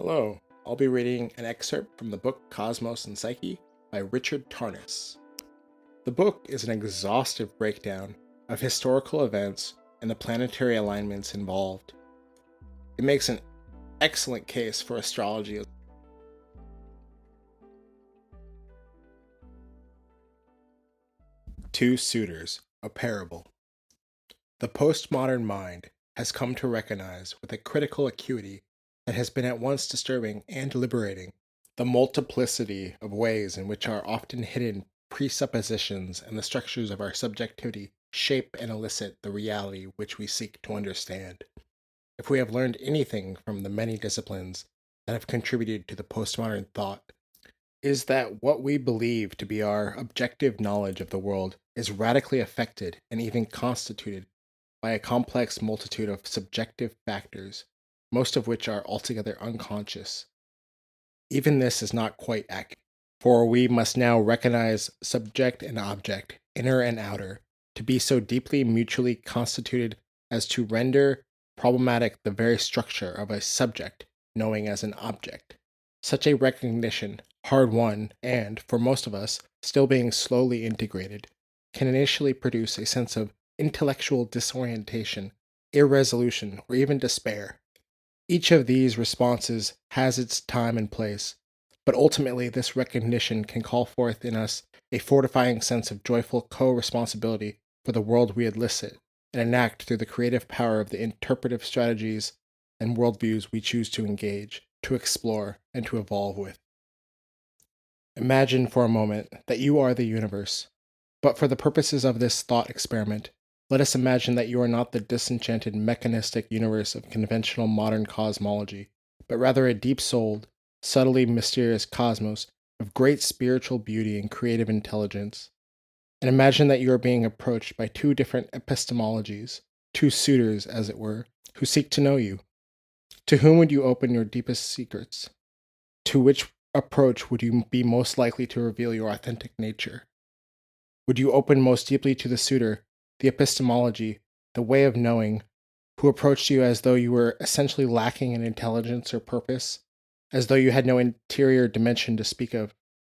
Hello, I'll be reading an excerpt from the book Cosmos and Psyche by Richard Tarnas. The book is an exhaustive breakdown of historical events and the planetary alignments involved. It makes an excellent case for astrology. Two Suitors, a Parable. The postmodern mind has come to recognize with a critical acuity that has been at once disturbing and liberating the multiplicity of ways in which our often hidden presuppositions and the structures of our subjectivity shape and elicit the reality which we seek to understand. If we have learned anything from the many disciplines that have contributed to the postmodern thought, is that what we believe to be our objective knowledge of the world is radically affected and even constituted by a complex multitude of subjective factors, most of which are altogether unconscious. Even this is not quite accurate, for we must now recognize subject and object, inner and outer, to be so deeply mutually constituted as to render problematic the very structure of a subject knowing as an object. Such a recognition, hard won, and, for most of us, still being slowly integrated, can initially produce a sense of intellectual disorientation, irresolution, or even despair. Each of these responses has its time and place, but ultimately this recognition can call forth in us a fortifying sense of joyful co-responsibility for the world we elicit and enact through the creative power of the interpretive strategies and worldviews we choose to engage, to explore, and to evolve with. Imagine for a moment that you are the universe, but for the purposes of this thought experiment, let us imagine that you are not the disenchanted mechanistic universe of conventional modern cosmology, but rather a deep-souled, subtly mysterious cosmos of great spiritual beauty and creative intelligence. And imagine that you are being approached by two different epistemologies, two suitors, as it were, who seek to know you. To whom would you open your deepest secrets? To which approach would you be most likely to reveal your authentic nature? Would you open most deeply to the suitor, the epistemology, the way of knowing, who approached you as though you were essentially lacking in intelligence or purpose, as though you had no interior dimension to speak of,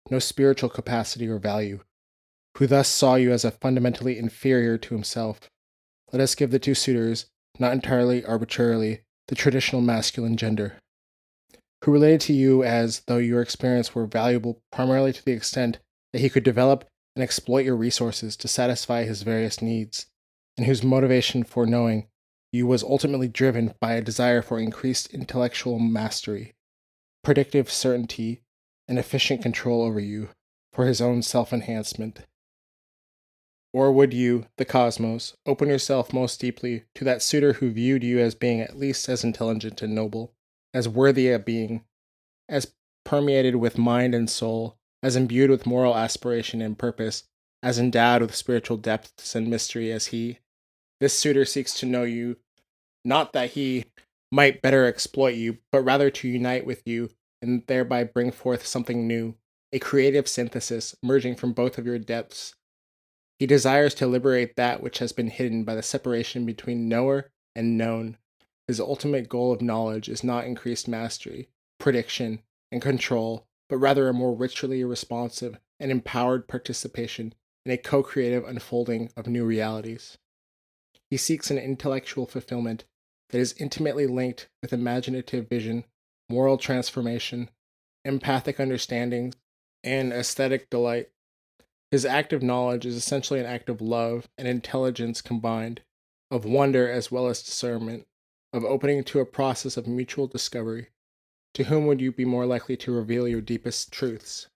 no spiritual capacity or value, who thus saw you as a fundamentally inferior to himself? Let us give the two suitors, not entirely arbitrarily, the traditional masculine gender, who related to you as though your experience were valuable primarily to the extent that he could develop and exploit your resources to satisfy his various needs, and whose motivation for knowing you was ultimately driven by a desire for increased intellectual mastery, predictive certainty, and efficient control over you for his own self-enhancement. Or would you, the cosmos, open yourself most deeply to that suitor who viewed you as being at least as intelligent and noble, as worthy a being, as permeated with mind and soul, as imbued with moral aspiration and purpose, as endowed with spiritual depths and mystery as he? This suitor seeks to know you, not that he might better exploit you, but rather to unite with you and thereby bring forth something new, a creative synthesis emerging from both of your depths. He desires to liberate that which has been hidden by the separation between knower and known. His ultimate goal of knowledge is not increased mastery, prediction, and control, but rather a more ritually responsive and empowered participation in a co-creative unfolding of new realities. He seeks an intellectual fulfillment that is intimately linked with imaginative vision, moral transformation, empathic understanding, and aesthetic delight. His act of knowledge is essentially an act of love and intelligence combined, of wonder as well as discernment, of opening to a process of mutual discovery. To whom would you be more likely to reveal your deepest truths?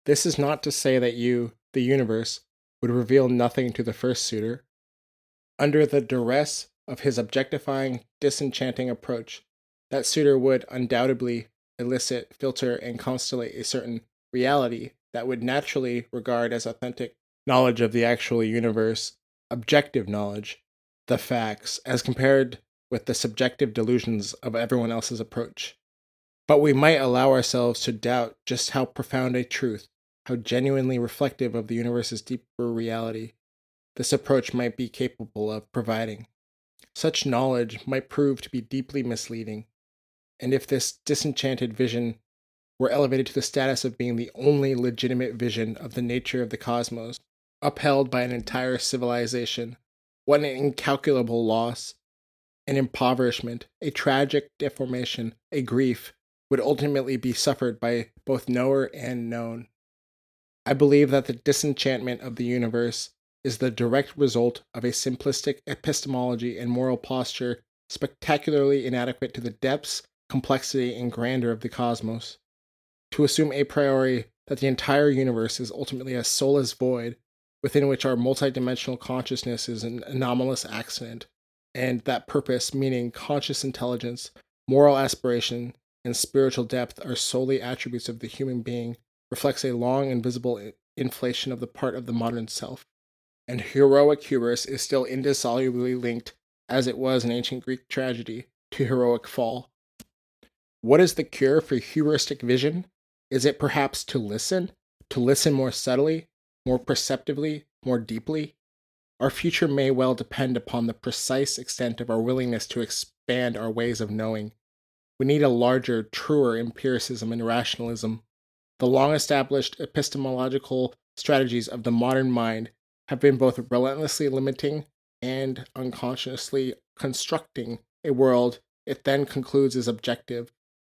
This is not to say that you, the universe, would reveal nothing to the first suitor. Under the duress of his objectifying, disenchanting approach, that suitor would undoubtedly elicit, filter, and constellate a certain reality that would naturally regard as authentic knowledge of the actual universe, objective knowledge, the facts, as compared with the subjective delusions of everyone else's approach. But we might allow ourselves to doubt just how profound a truth, how genuinely reflective of the universe's deeper reality, this approach might be capable of providing. Such knowledge might prove to be deeply misleading, And if this disenchanted vision were elevated to the status of being the only legitimate vision of the nature of the cosmos, upheld by an entire civilization, what an incalculable loss, an impoverishment, a tragic deformation, a grief would ultimately be suffered by both knower and known. I believe that the disenchantment of the universe is the direct result of a simplistic epistemology and moral posture spectacularly inadequate to the depths, complexity, and grandeur of the cosmos. To assume a priori that the entire universe is ultimately a soulless void within which our multidimensional consciousness is an anomalous accident, and that purpose, meaning, conscious intelligence, moral aspiration, and spiritual depth are solely attributes of the human being, reflects a long and visible inflation of the part of the modern self. And heroic hubris is still indissolubly linked, as it was in ancient Greek tragedy, to heroic fall. What is the cure for hubristic vision? Is it perhaps to listen? To listen more subtly, more perceptively, more deeply? Our future may well depend upon the precise extent of our willingness to expand our ways of knowing. We need a larger, truer empiricism and rationalism. The long established epistemological strategies of the modern mind have been both relentlessly limiting and unconsciously constructing a world it then concludes is objective.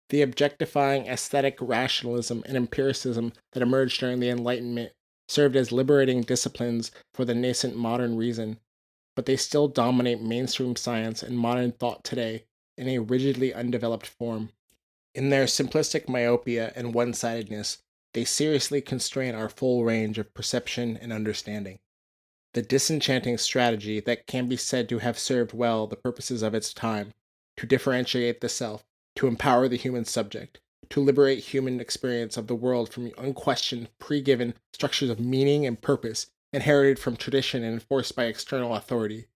The objectifying aesthetic rationalism and empiricism that emerged during the Enlightenment served as liberating disciplines for the nascent modern reason, but they still dominate mainstream science and modern thought today in a rigidly undeveloped form. In their simplistic myopia and one sidedness, they seriously constrain our full range of perception and understanding. The disenchanting strategy that can be said to have served well the purposes of its time, to differentiate the self, to empower the human subject, to liberate human experience of the world from unquestioned, pre-given structures of meaning and purpose inherited from tradition and enforced by external authority.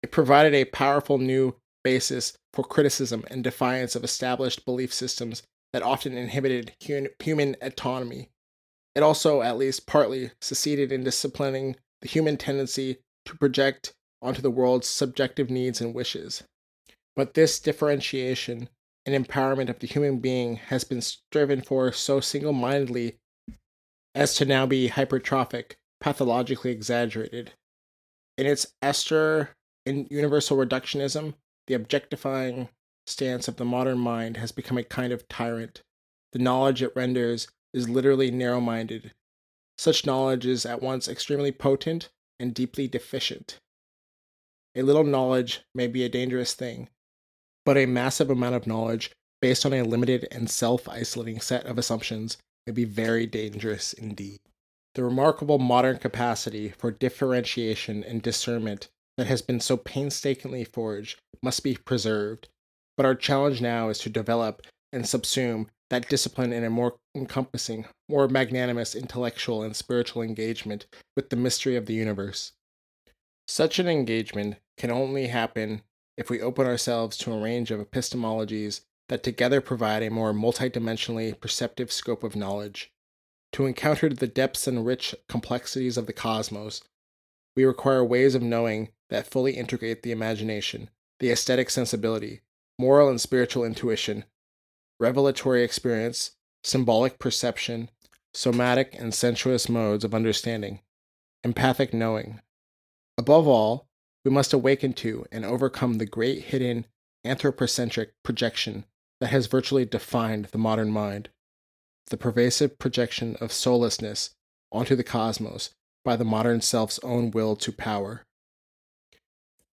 It provided a powerful new basis for criticism and defiance of established belief systems that often inhibited human autonomy. It also, at least partly, succeeded in disciplining the human tendency to project onto the world subjective needs and wishes. But this differentiation and empowerment of the human being has been striven for so single mindedly as to now be hypertrophic, pathologically exaggerated. In its in universal reductionism, the objectifying stance of the modern mind has become a kind of tyrant. The knowledge it renders is literally narrow minded. Such knowledge is at once extremely potent and deeply deficient. A little knowledge may be a dangerous thing, but a massive amount of knowledge based on a limited and self isolating set of assumptions may be very dangerous indeed. The remarkable modern capacity for differentiation and discernment that has been so painstakingly forged must be preserved, but our challenge now is to develop and subsume that discipline in a more encompassing, more magnanimous intellectual and spiritual engagement with the mystery of the universe. Such an engagement can only happen if we open ourselves to a range of epistemologies that together provide a more multidimensionally perceptive scope of knowledge. To encounter the depths and rich complexities of the cosmos, we require ways of knowing that fully integrate the imagination, the aesthetic sensibility, moral and spiritual intuition, revelatory experience, symbolic perception, somatic and sensuous modes of understanding, empathic knowing. Above all, we must awaken to and overcome the great hidden anthropocentric projection that has virtually defined the modern mind, the pervasive projection of soullessness onto the cosmos by the modern self's own will to power.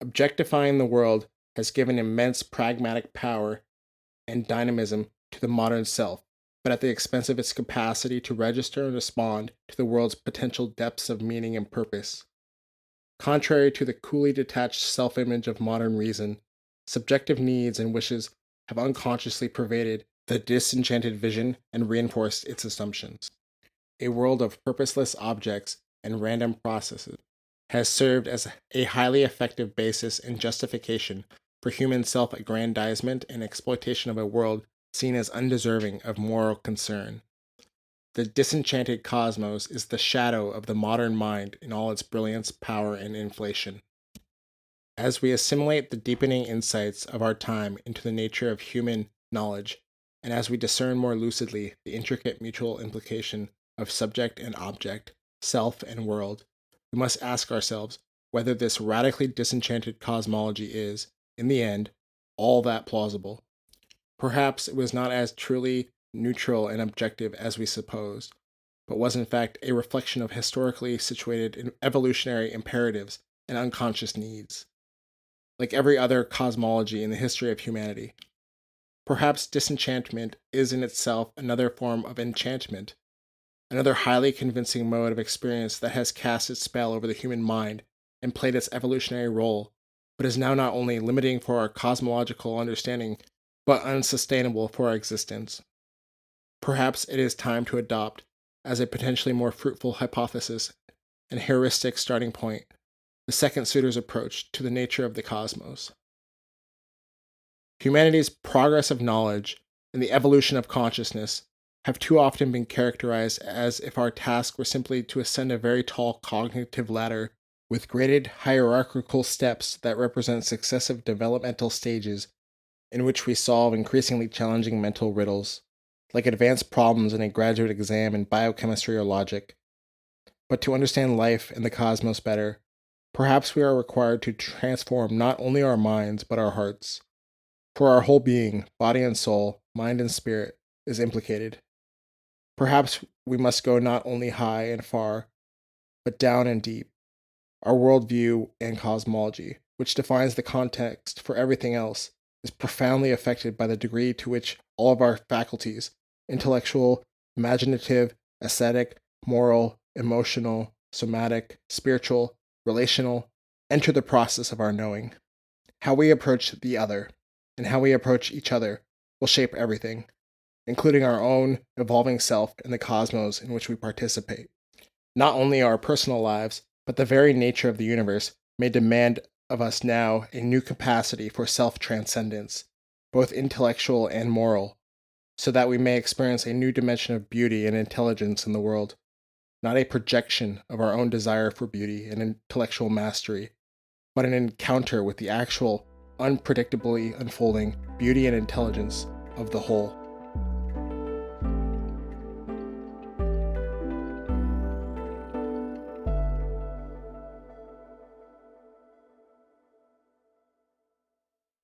Objectifying the world has given immense pragmatic power and dynamism to the modern self, but at the expense of its capacity to register and respond to the world's potential depths of meaning and purpose. Contrary to the coolly detached self image of modern reason, subjective needs and wishes have unconsciously pervaded the disenchanted vision and reinforced its assumptions. A world of purposeless objects and random processes has served as a highly effective basis and justification for human self aggrandizement and exploitation of a world seen as undeserving of moral concern. The disenchanted cosmos is the shadow of the modern mind in all its brilliance, power, and inflation. As we assimilate the deepening insights of our time into the nature of human knowledge, and as we discern more lucidly the intricate mutual implication of subject and object, self and world, we must ask ourselves whether this radically disenchanted cosmology is, in the end, all that plausible. Perhaps it was not as truly neutral and objective as we supposed, but was in fact a reflection of historically situated evolutionary imperatives and unconscious needs, like every other cosmology in the history of humanity. Perhaps disenchantment is in itself another form of enchantment, another highly convincing mode of experience that has cast its spell over the human mind and played its evolutionary role, but is now not only limiting for our cosmological understanding, but unsustainable for our existence. Perhaps it is time to adopt, as a potentially more fruitful hypothesis and heuristic starting point, the second Suitors' approach to the nature of the cosmos. Humanity's progress of knowledge and the evolution of consciousness have too often been characterized as if our task were simply to ascend a very tall cognitive ladder with graded hierarchical steps that represent successive developmental stages in which we solve increasingly challenging mental riddles, like advanced problems in a graduate exam in biochemistry or logic. But to understand life and the cosmos better, perhaps we are required to transform not only our minds but our hearts. For our whole being, body and soul, mind and spirit, is implicated. Perhaps we must go not only high and far, but down and deep. Our worldview and cosmology, which defines the context for everything else, is profoundly affected by the degree to which all of our faculties, intellectual, imaginative, aesthetic, moral, emotional, somatic, spiritual, relational, enter the process of our knowing. How we approach the other, and how we approach each other, will shape everything, including our own evolving self and the cosmos in which we participate. Not only our personal lives, but the very nature of the universe may demand of us now a new capacity for self-transcendence, both intellectual and moral, so that we may experience a new dimension of beauty and intelligence in the world, not a projection of our own desire for beauty and intellectual mastery, but an encounter with the actual, unpredictably unfolding beauty and intelligence of the whole.